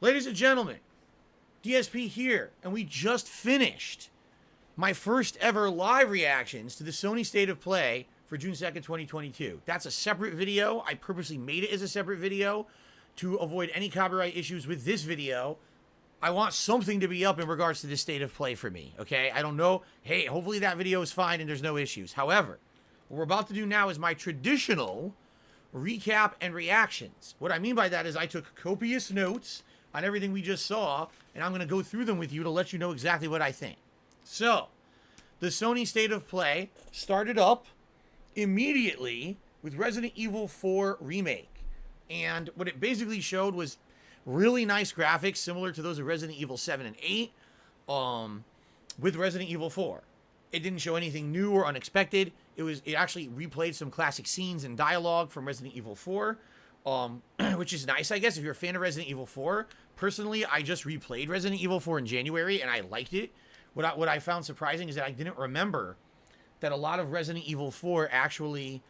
Ladies and gentlemen, DSP here, and we just finished my first ever live reactions to the Sony State of Play for June 2nd, 2022. That's a separate video. I purposely made it as a separate video to avoid any copyright issues with this video. I want something to be up in regards to this State of Play for me, okay? I don't know. Hey, hopefully that video is fine and there's no issues. However, what we're about to do now is my traditional recap and reactions. What I mean by that is I took copious notes on everything we just saw, and I'm going to go through them with you to let you know exactly what I think. So, the Sony State of Play started up immediately with Resident Evil 4 Remake. And what it basically showed was really nice graphics, similar to those of Resident Evil 7 and 8, with Resident Evil 4. It didn't show anything new or unexpected. It actually replayed some classic scenes and dialogue from Resident Evil 4, which is nice, I guess, if you're a fan of Resident Evil 4. Personally, I just replayed Resident Evil 4 in January, and I liked it. What I found surprising is that I didn't remember that a lot of Resident Evil 4 actually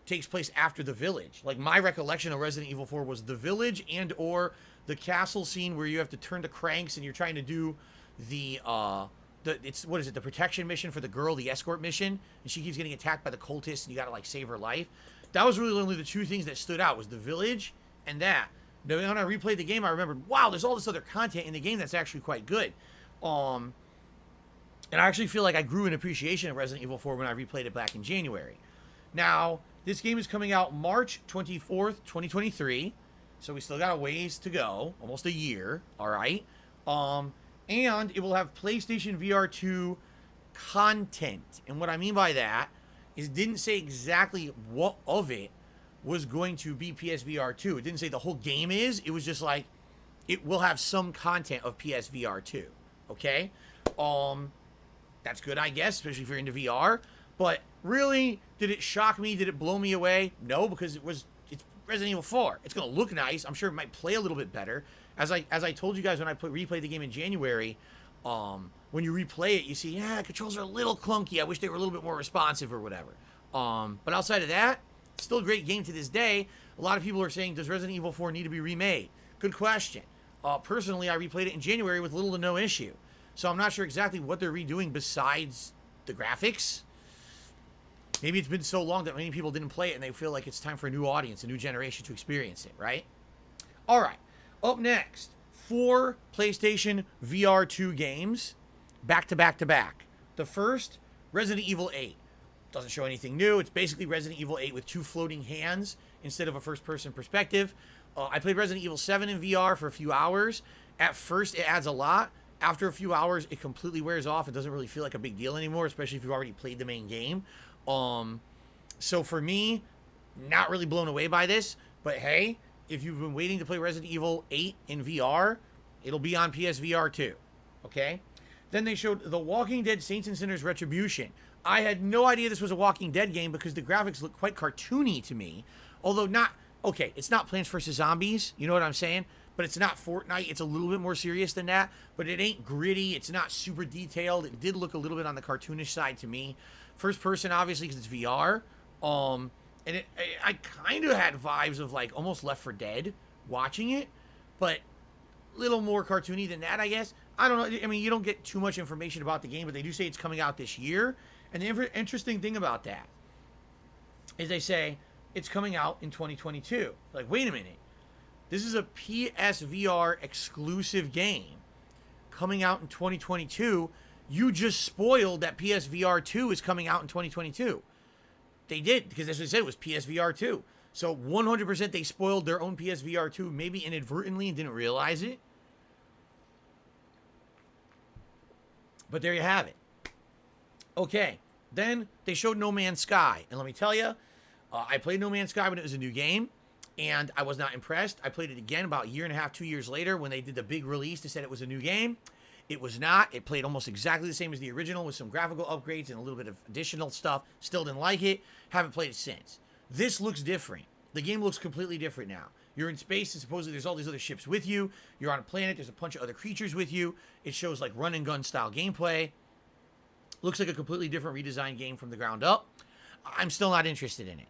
takes place after the village. Like, my recollection of Resident Evil 4 was the village and or the castle scene where you have to turn the cranks and you're trying to do the protection mission for the girl, the escort mission, and she keeps getting attacked by the cultists and you gotta, like, save her life. That was really only the two things that stood out, was the village and that. Now, when I replayed the game, I remembered, wow, there's all this other content in the game that's actually quite good. And I actually feel like I grew in appreciation of Resident Evil 4 when I replayed it back in January. Now, this game is coming out March 24th, 2023. So we still got a ways to go. Almost a year. All right. And it will have PlayStation VR 2 content. And what I mean by that is it didn't say exactly what of it was going to be PSVR 2. It didn't say the whole game is. It was just like, it will have some content of PSVR 2. Okay? That's good, I guess, especially if you're into VR. But really, did it shock me? Did it blow me away? No, because it's Resident Evil 4. It's going to look nice. I'm sure it might play a little bit better. As I told you guys when I replayed the game in January, when you replay it, you see, yeah, controls are a little clunky. I wish they were a little bit more responsive or whatever. But outside of that, still a great game to this day. A lot of people are saying, does Resident Evil 4 need to be remade? Good question. Personally, I replayed it in January with little to no issue. So I'm not sure exactly what they're redoing besides the graphics. Maybe it's been so long that many people didn't play it and they feel like it's time for a new audience, a new generation to experience it, right? All right. Up next, 4 PlayStation VR 2 games, back to back to back. The first, Resident Evil 8. Doesn't show anything new. It's basically Resident Evil 8 with 2 floating hands instead of a first-person perspective. I played Resident Evil 7 in VR for a few hours. At first, it adds a lot. After a few hours, it completely wears off. It doesn't really feel like a big deal anymore, especially if you've already played the main game. So for me, not really blown away by this. But hey, if you've been waiting to play Resident Evil 8 in VR, it'll be on PSVR 2. Okay? Then they showed The Walking Dead Saints and Sinners Retribution. I had no idea this was a Walking Dead game because the graphics look quite cartoony to me. Although not... Okay, it's not Plants vs. Zombies. You know what I'm saying? But it's not Fortnite. It's a little bit more serious than that. But it ain't gritty. It's not super detailed. It did look a little bit on the cartoonish side to me. First person, obviously, because it's VR. And I kind of had vibes of, like, almost Left 4 Dead watching it. But a little more cartoony than that, I guess. I don't know. I mean, you don't get too much information about the game, but they do say it's coming out this year. And the interesting thing about that is they say it's coming out in 2022. Like, wait a minute. This is a PSVR exclusive game coming out in 2022. You just spoiled that PSVR 2 is coming out in 2022. They did, because as I said, it was PSVR 2. So 100% they spoiled their own PSVR 2, maybe inadvertently and didn't realize it. But there you have it. Okay, then they showed No Man's Sky. And let me tell you, I played No Man's Sky when it was a new game. And I was not impressed. I played it again about a year and a half, 2 years later when they did the big release. They said it was a new game. It was not. It played almost exactly the same as the original with some graphical upgrades and a little bit of additional stuff. Still didn't like it. Haven't played it since. This looks different. The game looks completely different now. You're in space and supposedly there's all these other ships with you. You're on a planet. There's a bunch of other creatures with you. It shows like run and gun style gameplay. Looks like a completely different redesigned game from the ground up. I'm still not interested in it.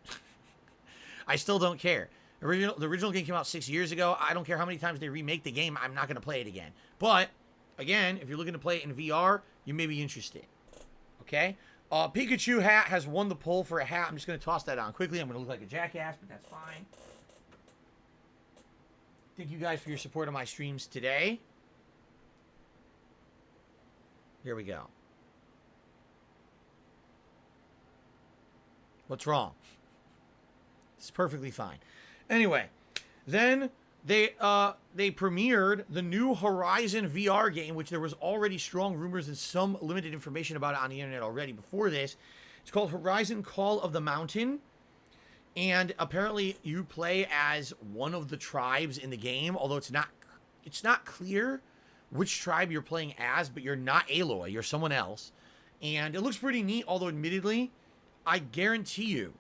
I still don't care. The original game came out 6 years ago. I don't care how many times they remake the game. I'm not going to play it again. But, again, if you're looking to play it in VR, you may be interested. Okay? Pikachu hat has won the poll for a hat. I'm just going to toss that on quickly. I'm going to look like a jackass, but that's fine. Thank you guys for your support of my streams today. Here we go. What's wrong? It's perfectly fine. Anyway, then they premiered the new Horizon VR game, which there was already strong rumors and some limited information about it on the internet already before this. It's called Horizon Call of the Mountain. And apparently you play as one of the tribes in the game, although it's not clear which tribe you're playing as, but you're not Aloy, you're someone else. And it looks pretty neat, although admittedly, I guarantee you,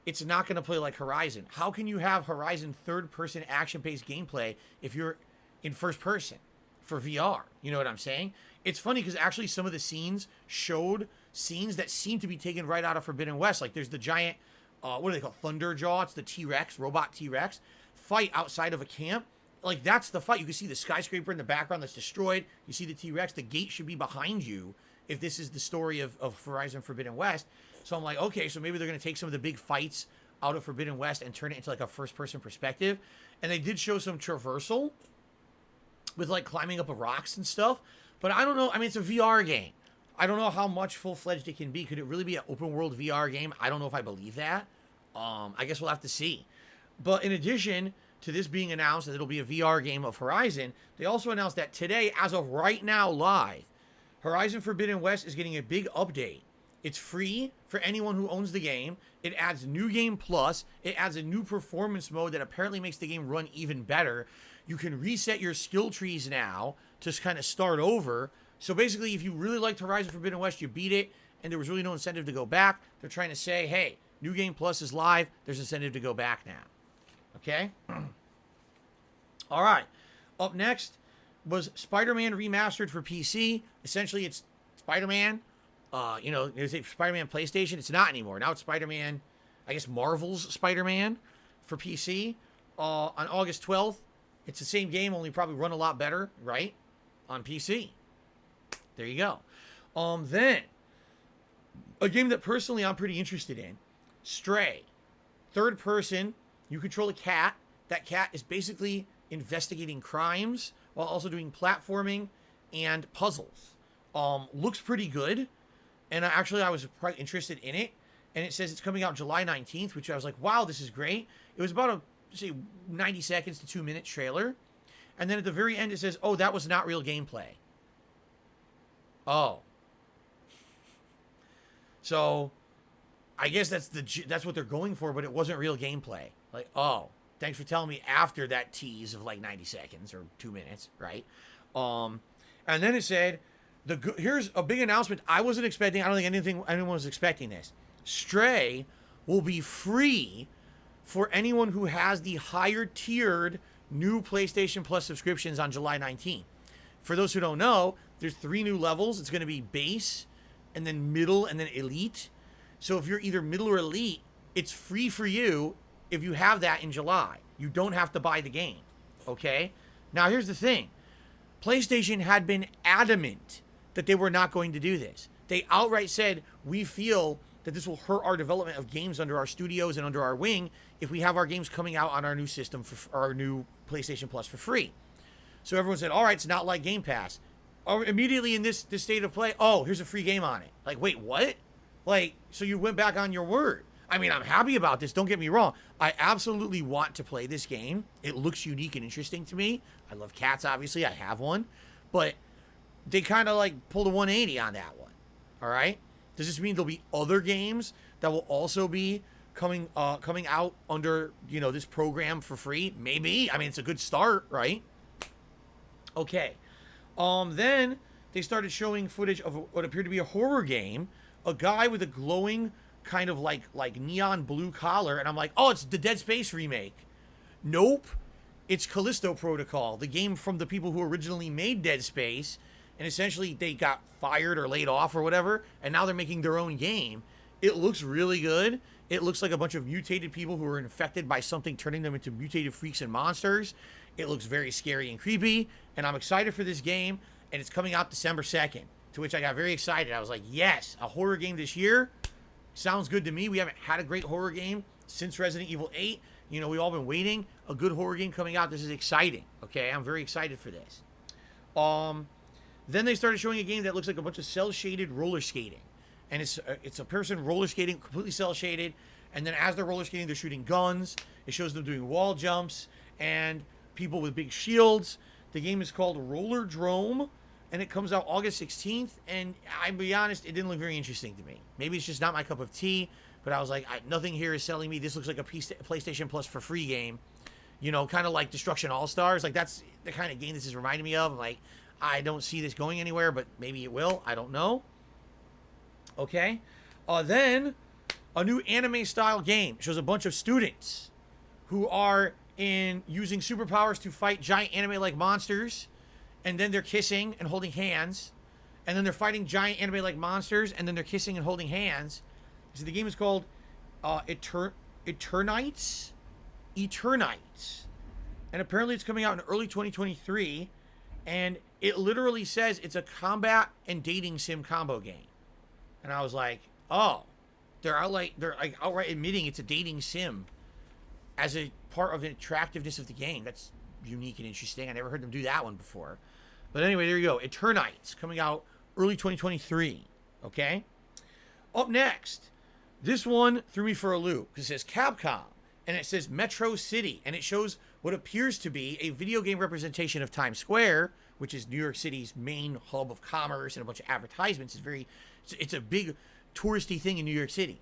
it's not going to play like Horizon. How can you have Horizon third-person action-based gameplay if you're in first person for VR? You know what I'm saying? It's funny because actually some of the scenes showed scenes that seem to be taken right out of Forbidden West. Like there's the giant, what do they call Thunderjaw? It's the T-Rex, robot T-Rex, fight outside of a camp. Like that's the fight. You can see the skyscraper in the background that's destroyed. You see the T-Rex. The gate should be behind you if this is the story of Horizon Forbidden West. So I'm like, okay, so maybe they're going to take some of the big fights out of Forbidden West and turn it into like a first-person perspective. And they did show some traversal with like climbing up of rocks and stuff. But I don't know. I mean, it's a VR game. I don't know how much full-fledged it can be. Could it really be an open-world VR game? I don't know if I believe that. I guess we'll have to see. But in addition to this being announced that it'll be a VR game of Horizon, they also announced that today, as of right now live, Horizon Forbidden West is getting a big update. It's free for anyone who owns the game. It adds New Game Plus. It adds a new performance mode that apparently makes the game run even better. You can reset your skill trees now to kind of start over. So basically, if you really liked Horizon Forbidden West, you beat it, and there was really no incentive to go back. They're trying to say, hey, New Game Plus is live. There's incentive to go back now. Okay? All right. Up next was Spider-Man Remastered for PC. Essentially, it's Spider-Man. There's a Spider-Man PlayStation. It's not anymore. Now it's Spider-Man, I guess Marvel's Spider-Man for PC. On August 12th, it's the same game, only probably run a lot better, right? On PC. There you go. Then, a game that personally I'm pretty interested in, Stray. Third person, you control a cat. That cat is basically investigating crimes while also doing platforming and puzzles. Looks pretty good. And I was quite interested in it. And it says it's coming out July 19th, which I was like, wow, this is great. It was about a 90 seconds to 2 minute trailer. And then at the very end, it says, oh, that was not real gameplay. Oh. So I guess that's what they're going for, but it wasn't real gameplay. Like, oh, thanks for telling me after that tease of like 90 seconds or 2 minutes, right? And then it said, here's a big announcement I wasn't expecting. I don't think anyone was expecting this. Stray will be free for anyone who has the higher tiered new PlayStation Plus subscriptions on July 19th. For those who don't know, there's 3 new levels. It's going to be base, and then middle, and then elite. So if you're either middle or elite, it's free for you if you have that in July. You don't have to buy the game. Okay? Now here's the thing. PlayStation had been adamant that they were not going to do this. They outright said, we feel that this will hurt our development of games under our studios and under our wing if we have our games coming out on our new system, for our new PlayStation Plus for free. So everyone said, all right, it's not like Game Pass. Immediately in this state of play, oh, here's a free game on it. Like, wait, what? Like, so you went back on your word. I mean, I'm happy about this. Don't get me wrong. I absolutely want to play this game. It looks unique and interesting to me. I love cats, obviously. I have one. But they kind of like pulled a 180 on that one. All right? Does this mean there'll be other games that will also be coming out under, this program for free? Maybe. I mean, it's a good start, right? Okay. Then they started showing footage of what appeared to be a horror game. A guy with a glowing kind of like neon blue collar. And I'm like, oh, it's the Dead Space remake. Nope. It's Callisto Protocol, the game from the people who originally made Dead Space. And essentially they got fired or laid off or whatever. And now they're making their own game. It looks really good. It looks like a bunch of mutated people who are infected by something, turning them into mutated freaks and monsters. It looks very scary and creepy, and I'm excited for this game, and it's coming out December 2nd, to which I got very excited. I was like, yes, a horror game this year. Sounds good to me. We haven't had a great horror game since Resident Evil 8. You know, we've all been waiting. A good horror game coming out. This is exciting, okay? I'm very excited for this. Then they started showing a game that looks like a bunch of cel-shaded roller skating. And it's a person roller skating, completely cel-shaded. And then as they're roller skating, they're shooting guns. It shows them doing wall jumps and people with big shields. The game is called Rollerdrome, and it comes out August 16th. And I'll be honest, it didn't look very interesting to me. Maybe it's just not my cup of tea, but I was like, nothing here is selling me. This looks like a PlayStation Plus for free game. You know, kind of like Destruction All-Stars. Like, that's the kind of game this is reminding me of. I'm like, I don't see this going anywhere, but maybe it will. I don't know. Okay. Then a new anime-style game shows a bunch of students who are using superpowers to fight giant anime-like monsters, and then they're kissing and holding hands, and then they're fighting giant anime-like monsters, and then they're kissing and holding hands. So the game is called Eternights. Eternights. And apparently it's coming out in early 2023, and it literally says it's a combat and dating sim combo game. And I was like, oh, they're outright admitting it's a dating sim as a part of the attractiveness of the game. That's unique and interesting. I never heard them do that one before. But anyway, there you go. Eternights coming out early 2023. Okay? Up next, this one threw me for a loop because it says Capcom and it says Metro City, and it shows what appears to be a video game representation of Times Square, which is New York City's main hub of commerce and a bunch of advertisements. It's a big touristy thing in New York City.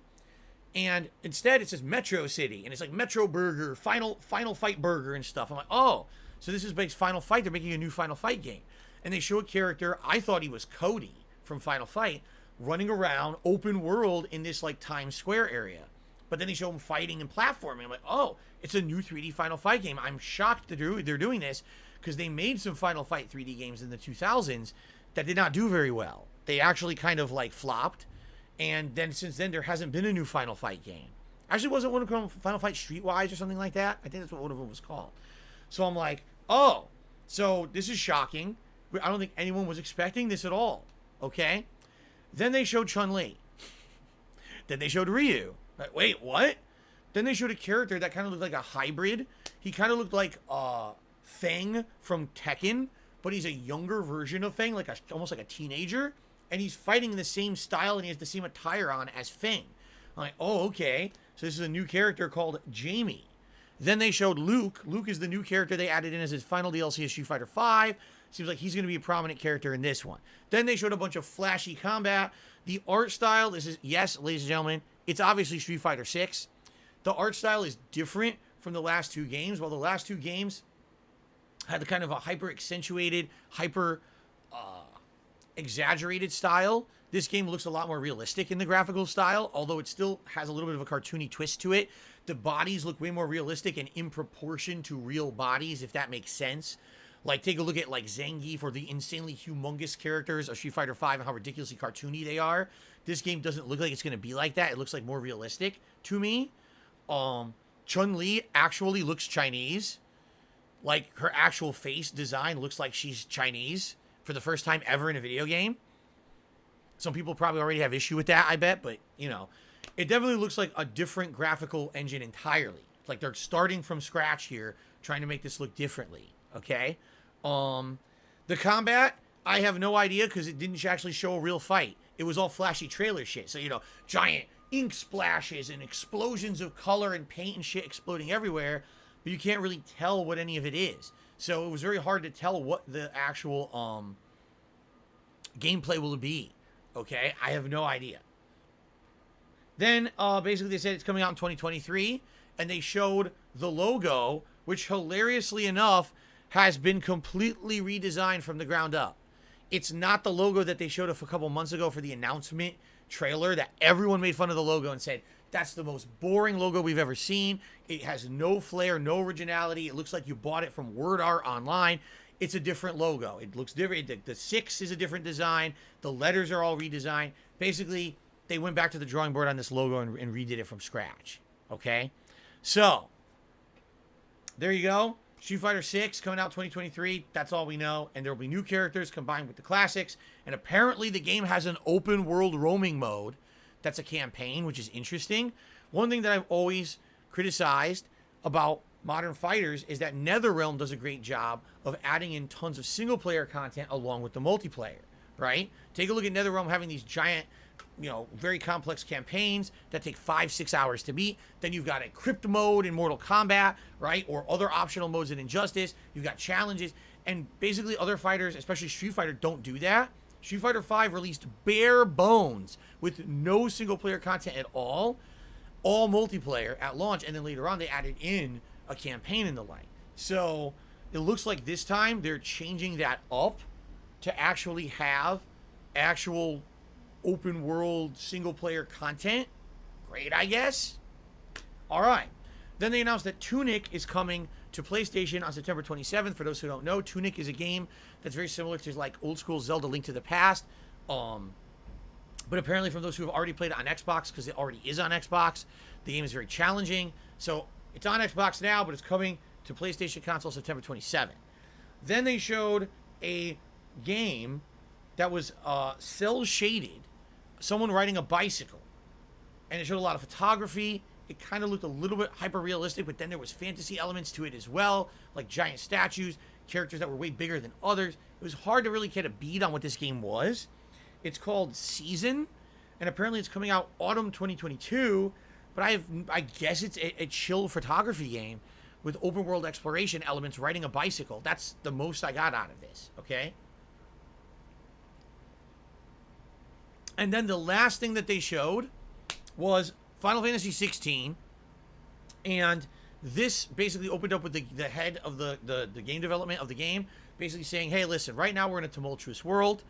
And instead it says Metro City, and it's like Metro Burger, Final Fight Burger and stuff. I'm like, oh, so this is based Final Fight. They're making a new Final Fight game. And they show a character, I thought he was Cody from Final Fight, running around open world in this like Times Square area. But then they show him fighting and platforming. I'm like, oh, it's a new 3D Final Fight game. I'm shocked that they're doing this because they made some Final Fight 3D games in the 2000s that did not do very well. They actually kind of like flopped. And then since then, there hasn't been a new Final Fight game. Actually, wasn't one of them Final Fight Streetwise or something like that? I think that's what one of them was called. So I'm like, oh, so this is shocking. I don't think anyone was expecting this at all. Okay? Then they showed Chun-Li. Then they showed Ryu. Like, wait, what? Then they showed a character that kind of looked like a hybrid. He kind of looked like Feng from Tekken, but he's a younger version of Feng, like almost like a teenager. And he's fighting in the same style, and he has the same attire on as Feng. I'm like, oh, okay. So this is a new character called Jamie. Then they showed Luke. Luke is the new character they added in as his final DLC of Street Fighter V. Seems like he's going to be a prominent character in this one. Then they showed a bunch of flashy combat. The art style, yes, ladies and gentlemen, it's obviously Street Fighter VI. The art style is different from the last two games. While the last two games had the kind of a hyper-accentuated, exaggerated style, this game looks a lot more realistic in the graphical style, although it still has a little bit of a cartoony twist to it. The bodies look way more realistic and in proportion to real bodies, if that makes sense. Like, take a look at, like, Zangief or the insanely humongous characters of Street Fighter V and how ridiculously cartoony they are. This game doesn't look like it's going to be like that. It looks like more realistic to me. Chun-Li actually looks Chinese. Like, her actual face design looks like she's Chinese for the first time ever in a video game. Some people probably already have issue with that, I bet, but, you know, it definitely looks like a different graphical engine entirely. Like, they're starting from scratch here, trying to make this look differently, okay? The combat, I have no idea because it didn't actually show a real fight. It was all flashy trailer shit. So, you know, giant ink splashes and explosions of color and paint and shit exploding everywhere, but you can't really tell what any of it is. So it was very hard to tell what the actual gameplay will be. Okay, I have no idea. Then basically they said it's coming out in 2023, and they showed the logo, which hilariously enough has been completely redesigned from the ground up. It's not the logo that they showed us a couple months ago for the announcement trailer that everyone made fun of the logo and said, that's the most boring logo we've ever seen. It has no flair, no originality. It looks like you bought it from word art online. It's a different logo. It looks different. The 6 is a different design. The letters are all redesigned. Basically, they went back to the drawing board on this logo and redid it from scratch. Okay? So, there you go. Street Fighter 6 coming out 2023. That's all we know. And there will be new characters combined with the classics. And apparently the game has an open world roaming mode. That's a campaign, which is interesting. One thing that I've always criticized about modern fighters is that NetherRealm does a great job of adding in tons of single player content along with the multiplayer, right? Take a look at NetherRealm having these giant, very complex campaigns that take 5-6 hours to beat. Then you've got a crypt mode in Mortal Kombat, right? Or other optional modes in Injustice. You've got challenges. And basically other fighters, especially Street Fighter, don't do that. Street Fighter V released bare bones with no single player content at all multiplayer at launch. And then later on they added in a campaign and the like. So it looks like this time they're changing that up to actually have actual open world single player content. Great, I guess. All right. Then they announced that Tunic is coming to PlayStation on September 27th. For those who don't know, Tunic is a game that's very similar to like old school Zelda Link to the Past. But apparently from those who have already played it on Xbox, because it already is on Xbox, the game is very challenging. So it's on Xbox now, but it's coming to PlayStation console September 27th. Then they showed a game that was cell shaded, someone riding a bicycle, and it showed a lot of photography. It kind of looked a little bit hyper realistic, but then there was fantasy elements to it as well, like giant statues, characters that were way bigger than others. It was hard to really get a beat on what this game was. It's called Season, and apparently it's coming out autumn 2022. But I guess it's a chill photography game with open world exploration elements, riding a bicycle. That's the most I got out of this, okay? And then the last thing that they showed was Final Fantasy XVI. And this basically opened up with the head of the game development of the game, basically saying, hey, listen, right now we're in a tumultuous world.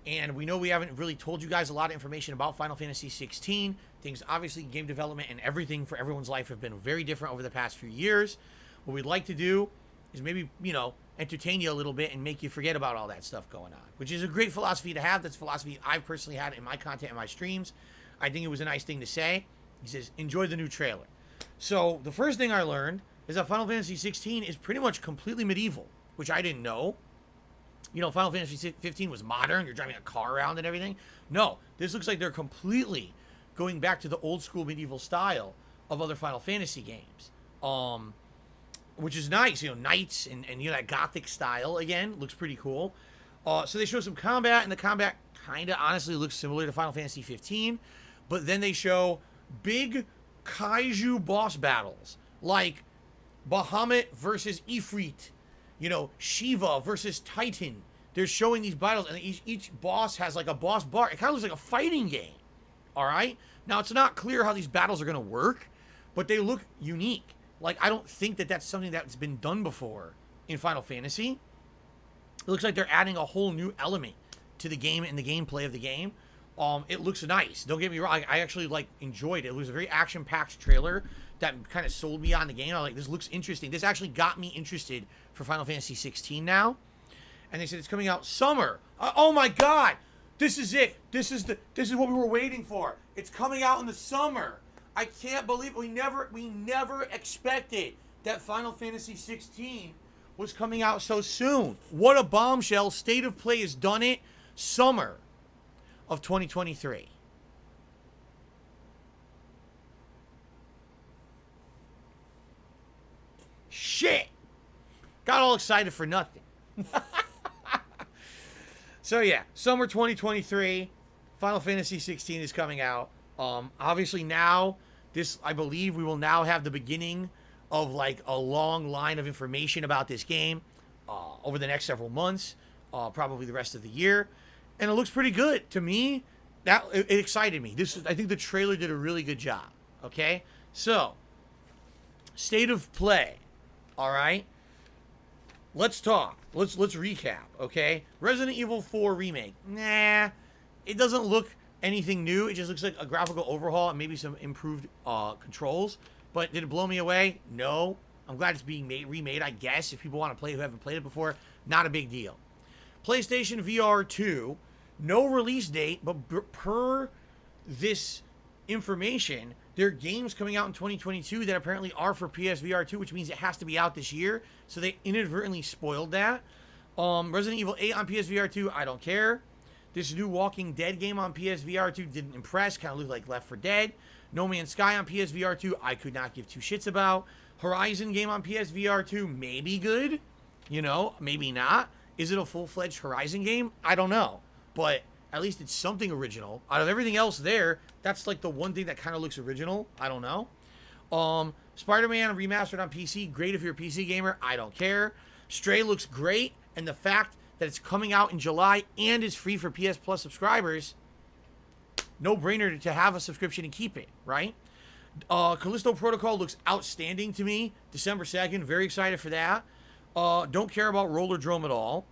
And we know we haven't really told you guys a lot of information about Final Fantasy XVI. Things, obviously, game development and everything for everyone's life have been very different over the past few years. What we'd like to do is maybe, entertain you a little bit and make you forget about all that stuff going on, which is a great philosophy to have. That's a philosophy I've personally had in my content and my streams. I think it was a nice thing to say. He says, enjoy the new trailer. So the first thing I learned is that Final Fantasy XVI is pretty much completely medieval, which I didn't know. Final Fantasy 15 was modern. You're driving a car around and everything. No, this looks like they're completely going back to the old school medieval style of other Final Fantasy games. Which is nice. Knights and that gothic style again looks pretty cool. So they show some combat, and the combat kind of honestly looks similar to Final Fantasy 15. But then they show big kaiju boss battles like Bahamut versus Ifrit. Shiva versus Titan. They're showing these battles, and each boss has like a boss bar. It kind of looks like a fighting game. All right? Now, it's not clear how these battles are going to work, but they look unique. Like, I don't think that that's something that's been done before in Final Fantasy. It looks like they're adding a whole new element to the game and the gameplay of the game. It looks nice. Don't get me wrong. I actually, enjoyed it. It was a very action-packed trailer that kind of sold me on the game. I was like, this looks interesting. This actually got me interested for Final Fantasy 16 now. And they said it's coming out summer. Oh my God. This is it. This is what we were waiting for. It's coming out in the summer. I can't believe we never expected that Final Fantasy 16 was coming out so soon. What a bombshell. State of Play has done it. Summer of 2023. Shit. Got all excited for nothing. So yeah, summer 2023, Final Fantasy 16 is coming out. Obviously now, I believe we will now have the beginning of a long line of information about this game over the next several months, probably the rest of the year. And it looks pretty good to me. It excited me. I think the trailer did a really good job. Okay, so State of Play. All right, let's talk. Let's recap. Okay, Resident Evil 4 remake. Nah, it doesn't look anything new. It just looks like a graphical overhaul and maybe some improved controls. But did it blow me away? No. I'm glad it's being remade. I guess if people want to play who haven't played it before, not a big deal. PlayStation VR 2, no release date, but per this information, there are games coming out in 2022 that apparently are for PSVR 2, which means it has to be out this year. So they inadvertently spoiled that. Resident Evil 8 on PSVR 2, I don't care. This new Walking Dead game on PSVR 2 didn't impress, kind of looked like Left 4 Dead. No Man's Sky on PSVR 2, I could not give two shits about. Horizon game on PSVR 2, maybe good, you know, maybe not. Is it a full-fledged Horizon game? I don't know, but at least it's something original. Out of everything else there, that's like the one thing that kind of looks original. I don't know. Spider-Man remastered on PC, great if you're a PC gamer. I don't care. Stray looks great, and the fact that it's coming out in July and is free for PS Plus subscribers, no-brainer to have a subscription and keep it, right? Callisto Protocol looks outstanding to me. December 2nd, very excited for that. Don't care about Rollerdrome at all.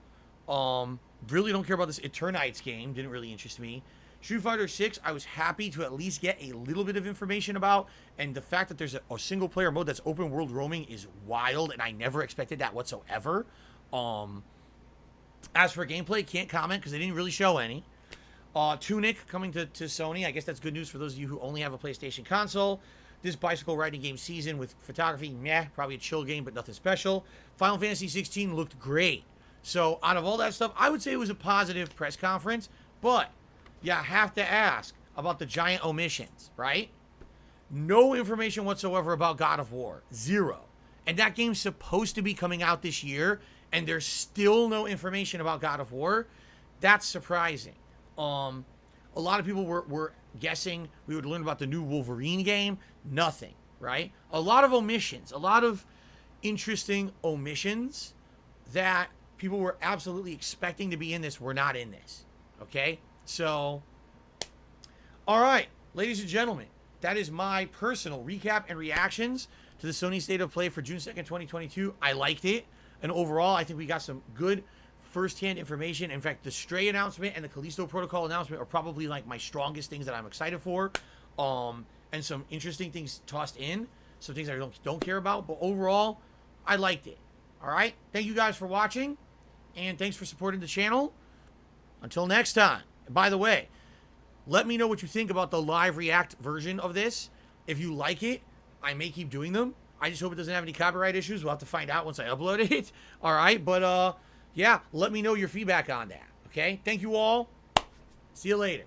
Really don't care about this Eternights game. Didn't really interest me. Street Fighter 6, I was happy to at least get a little bit of information about. And the fact that there's a single-player mode that's open world roaming is wild, and I never expected that whatsoever. As for gameplay, can't comment because they didn't really show any. Tunic coming to Sony. I guess that's good news for those of you who only have a PlayStation console. This bicycle riding game season with photography, meh, probably a chill game, but nothing special. Final Fantasy XVI looked great. So out of all that stuff, I would say it was a positive press conference, but you have to ask about the giant omissions, right? No information whatsoever about God of War. Zero. And that game's supposed to be coming out this year, and there's still no information about God of War. That's surprising. A lot of people were guessing we would learn about the new Wolverine game. Nothing, right? A lot of omissions, a lot of interesting omissions that people were absolutely expecting to be in this were not in this, okay? So, all right, ladies and gentlemen, that is my personal recap and reactions to the Sony State of Play for June 2nd, 2022. I liked it, and overall, I think we got some good first-hand information. In fact, the Stray announcement and the Callisto Protocol announcement are probably like my strongest things that I'm excited for. And some interesting things tossed in, some things I don't care about, but overall, I liked it. All right, thank you guys for watching, and thanks for supporting the channel. Until next time. And by the way, let me know what you think about the live react version of this. If you like it, I may keep doing them. I just hope it doesn't have any copyright issues. We'll have to find out once I upload it. All right, but yeah, let me know your feedback on that. Okay, thank you all. See you later.